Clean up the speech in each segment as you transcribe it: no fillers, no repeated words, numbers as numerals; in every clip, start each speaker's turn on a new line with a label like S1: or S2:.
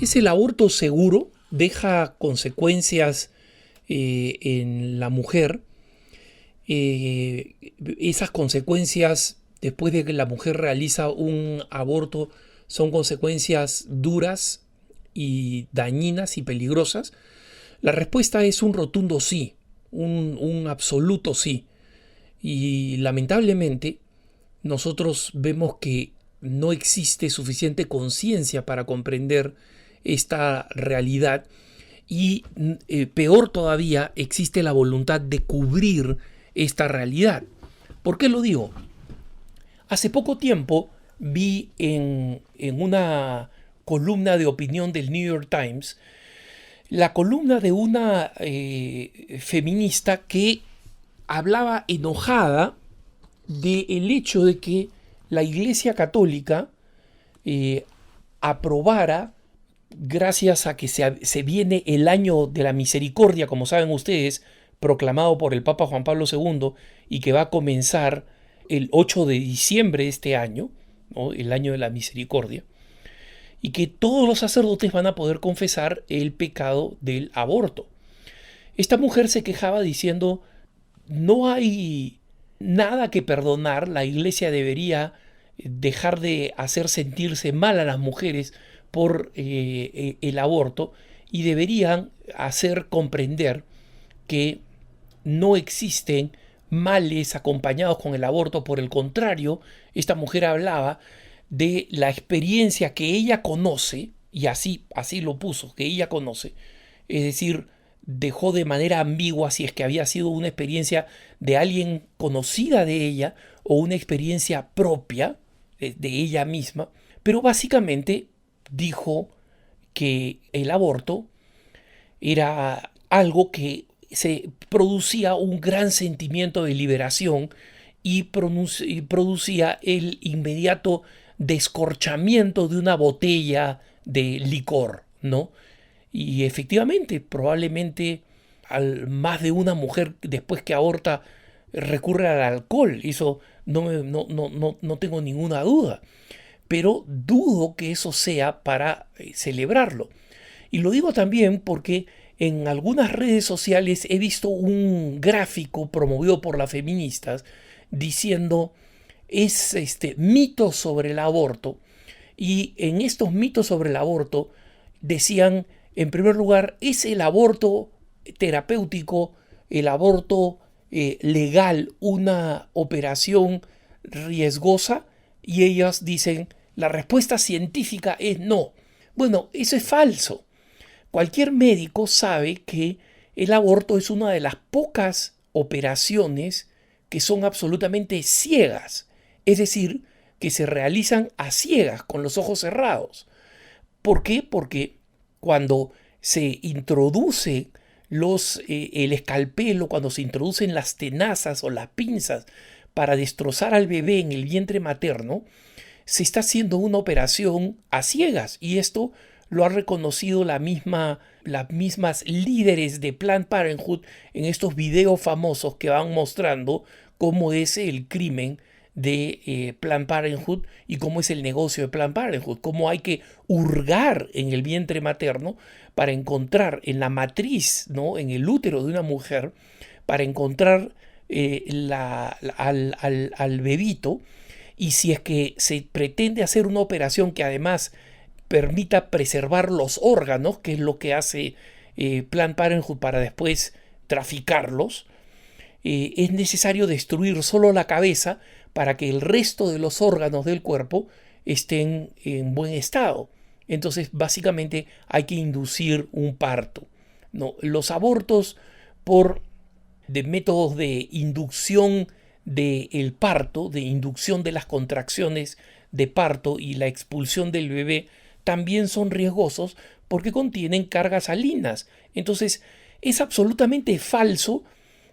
S1: es el aborto seguro, deja consecuencias en la mujer. Esas consecuencias, después de que la mujer realiza un aborto, son consecuencias duras y dañinas y peligrosas. La respuesta es un rotundo sí, un absoluto sí. Y lamentablemente nosotros vemos que no existe suficiente conciencia para comprender esta realidad y peor todavía, existe la voluntad de cubrir esta realidad. ¿Por qué lo digo? Hace poco tiempo vi en una columna de opinión del New York Times la columna de una feminista que hablaba enojada del hecho de que la Iglesia Católica aprobara, gracias a que se viene el año de la misericordia, como saben ustedes, proclamado por el Papa Juan Pablo II y que va a comenzar el 8 de diciembre de este año, ¿no? El año de la misericordia, y que todos los sacerdotes van a poder confesar el pecado del aborto. Esta mujer se quejaba diciendo, no hay nada que perdonar, la Iglesia debería dejar de hacer sentirse mal a las mujeres por el aborto y deberían hacer comprender que no existen males acompañados con el aborto. Por el contrario, esta mujer hablaba de la experiencia que ella conoce, y así lo puso, que ella conoce, es decir, dejó de manera ambigua si es que había sido una experiencia de alguien conocida de ella o una experiencia propia de ella misma, pero básicamente dijo que el aborto era algo que se producía un gran sentimiento de liberación y producía el inmediato descorchamiento de una botella de licor, ¿no? Y efectivamente, probablemente más de una mujer después que aborta recurre al alcohol. Eso no tengo ninguna duda. Pero dudo que eso sea para celebrarlo. Y lo digo también porque en algunas redes sociales he visto un gráfico promovido por las feministas diciendo es mitos sobre el aborto. Y en estos mitos sobre el aborto decían, en primer lugar, ¿es el aborto terapéutico, el aborto legal, una operación riesgosa? Y ellas dicen, la respuesta científica es no. Bueno, eso es falso. Cualquier médico sabe que el aborto es una de las pocas operaciones que son absolutamente ciegas, es decir, que se realizan a ciegas, con los ojos cerrados. ¿Por qué? Porque cuando se introduce el escalpelo, cuando se introducen las tenazas o las pinzas para destrozar al bebé en el vientre materno, se está haciendo una operación a ciegas, y esto lo ha reconocido las mismas líderes de Planned Parenthood en estos videos famosos que van mostrando cómo es el crimen de Planned Parenthood y cómo es el negocio de Planned Parenthood, cómo hay que hurgar en el vientre materno para encontrar en la matriz, ¿no?, en el útero de una mujer, para encontrar al bebito. Y si es que se pretende hacer una operación que además permita preservar los órganos, que es lo que hace Planned Parenthood para después traficarlos, es necesario destruir solo la cabeza para que el resto de los órganos del cuerpo estén en buen estado. Entonces, básicamente hay que inducir un parto, ¿no? Los abortos de métodos de inducción del parto, de inducción de las contracciones de parto y la expulsión del bebé, también son riesgosos porque contienen cargas salinas. Entonces, es absolutamente falso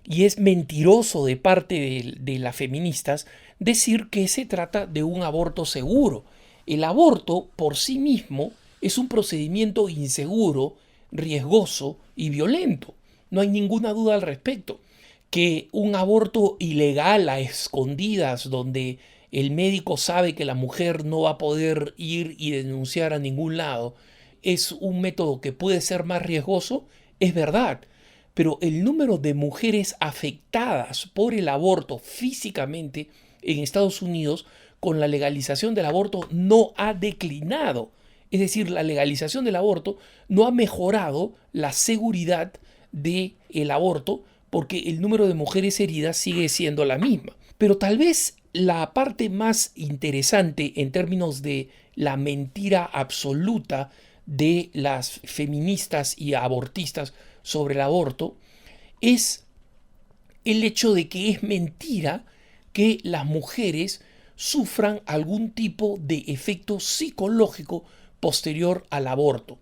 S1: y es mentiroso de parte de las feministas decir que se trata de un aborto seguro. El aborto por sí mismo es un procedimiento inseguro, riesgoso y violento. No hay ninguna duda al respecto. Que un aborto ilegal a escondidas, donde el médico sabe que la mujer no va a poder ir y denunciar a ningún lado, es un método que puede ser más riesgoso, es verdad, pero el número de mujeres afectadas por el aborto físicamente en Estados Unidos con la legalización del aborto no ha declinado. Es decir, la legalización del aborto no ha mejorado la seguridad del aborto porque el número de mujeres heridas sigue siendo la misma. Pero tal vez la parte más interesante en términos de la mentira absoluta de las feministas y abortistas sobre el aborto es el hecho de que es mentira que las mujeres sufran algún tipo de efecto psicológico posterior al aborto.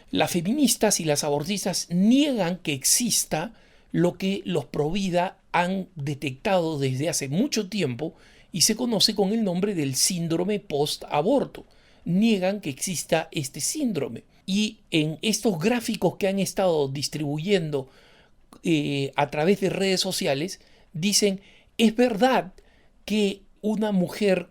S1: Las feministas y las abortistas niegan que exista lo que los provida han detectado desde hace mucho tiempo y se conoce con el nombre del síndrome post-aborto. Niegan que exista este síndrome. Y en estos gráficos que han estado distribuyendo a través de redes sociales, dicen, es verdad que una mujer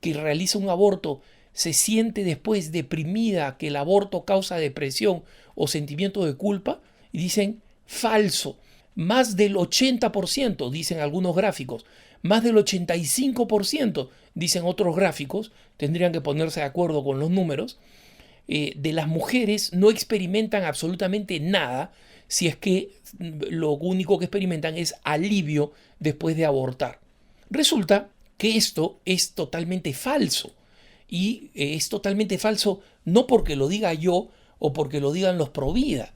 S1: que realiza un aborto se siente después deprimida, que el aborto causa depresión o sentimiento de culpa, y dicen, falso. Más del 80%, dicen algunos gráficos, más del 85%, dicen otros gráficos, tendrían que ponerse de acuerdo con los números, de las mujeres no experimentan absolutamente nada si es que lo único que experimentan es alivio después de abortar. Resulta que esto es totalmente falso. Y es totalmente falso no porque lo diga yo o porque lo digan los pro vida.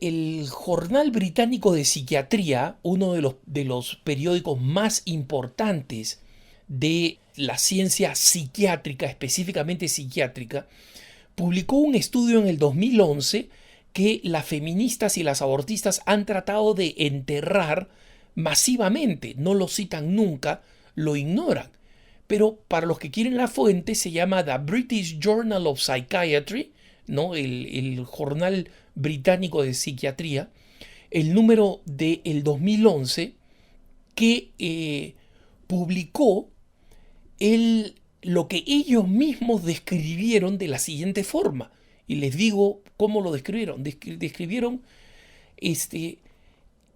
S1: El Jornal Británico de Psiquiatría, uno de los periódicos más importantes de la ciencia psiquiátrica, específicamente psiquiátrica, publicó un estudio en el 2011 que las feministas y las abortistas han tratado de enterrar masivamente. No lo citan nunca, lo ignoran. Pero para los que quieren la fuente se llama The British Journal of Psychiatry, ¿no? el Jornal Británico de Psiquiatría, el número del 2011 que publicó lo que ellos mismos describieron de la siguiente forma. Y les digo cómo lo describieron. Describieron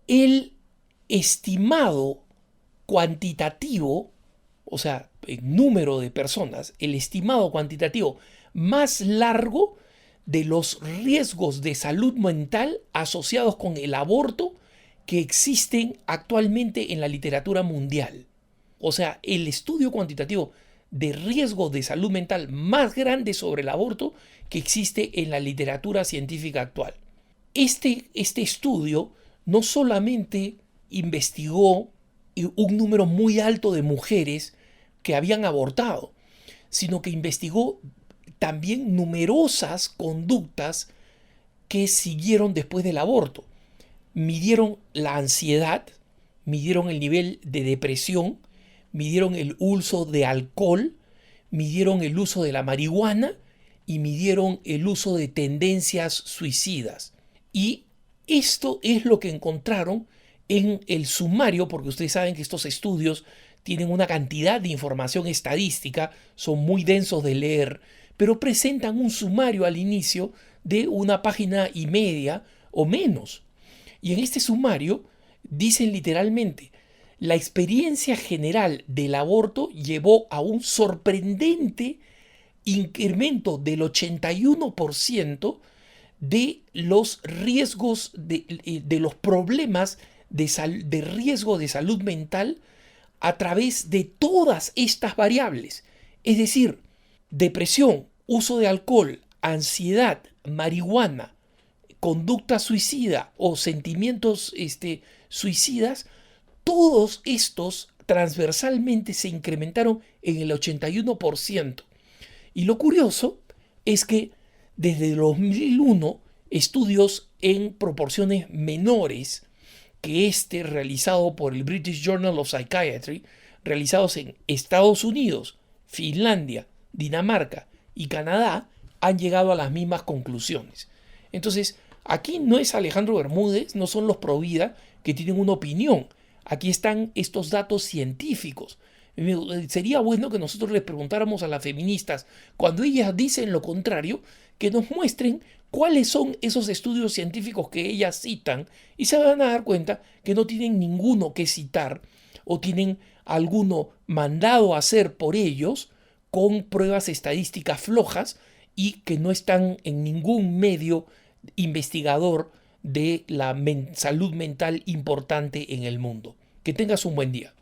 S1: el estimado cuantitativo, o sea, en número de personas, el estimado cuantitativo más largo de los riesgos de salud mental asociados con el aborto que existen actualmente en la literatura mundial. O sea, el estudio cuantitativo de riesgo de salud mental más grande sobre el aborto que existe en la literatura científica actual. Este estudio no solamente investigó un número muy alto de mujeres que habían abortado, sino que investigó también numerosas conductas que siguieron después del aborto. Midieron la ansiedad, midieron el nivel de depresión, midieron el uso de alcohol, midieron el uso de la marihuana y midieron el uso de tendencias suicidas. Y esto es lo que encontraron en el sumario, porque ustedes saben que estos estudios tienen una cantidad de información estadística, son muy densos de leer, pero presentan un sumario al inicio de una página y media o menos. Y en este sumario dicen literalmente, la experiencia general del aborto llevó a un sorprendente incremento del 81% de los riesgos, de los problemas de riesgo de salud mental a través de todas estas variables. Es decir, depresión, uso de alcohol, ansiedad, marihuana, conducta suicida o sentimientos suicidas, todos estos transversalmente se incrementaron en el 81%. Y lo curioso es que desde el 2001, estudios en proporciones menores que realizado por el British Journal of Psychiatry, realizados en Estados Unidos, Finlandia, Dinamarca y Canadá, han llegado a las mismas conclusiones. Entonces, aquí no es Alejandro Bermúdez, no son los pro vida que tienen una opinión. Aquí están estos datos científicos. Sería bueno que nosotros les preguntáramos a las feministas, cuando ellas dicen lo contrario, que nos muestren cuáles son esos estudios científicos que ellas citan y se van a dar cuenta que no tienen ninguno que citar o tienen alguno mandado a hacer por ellos con pruebas estadísticas flojas y que no están en ningún medio investigador de la salud mental importante en el mundo. Que tengas un buen día.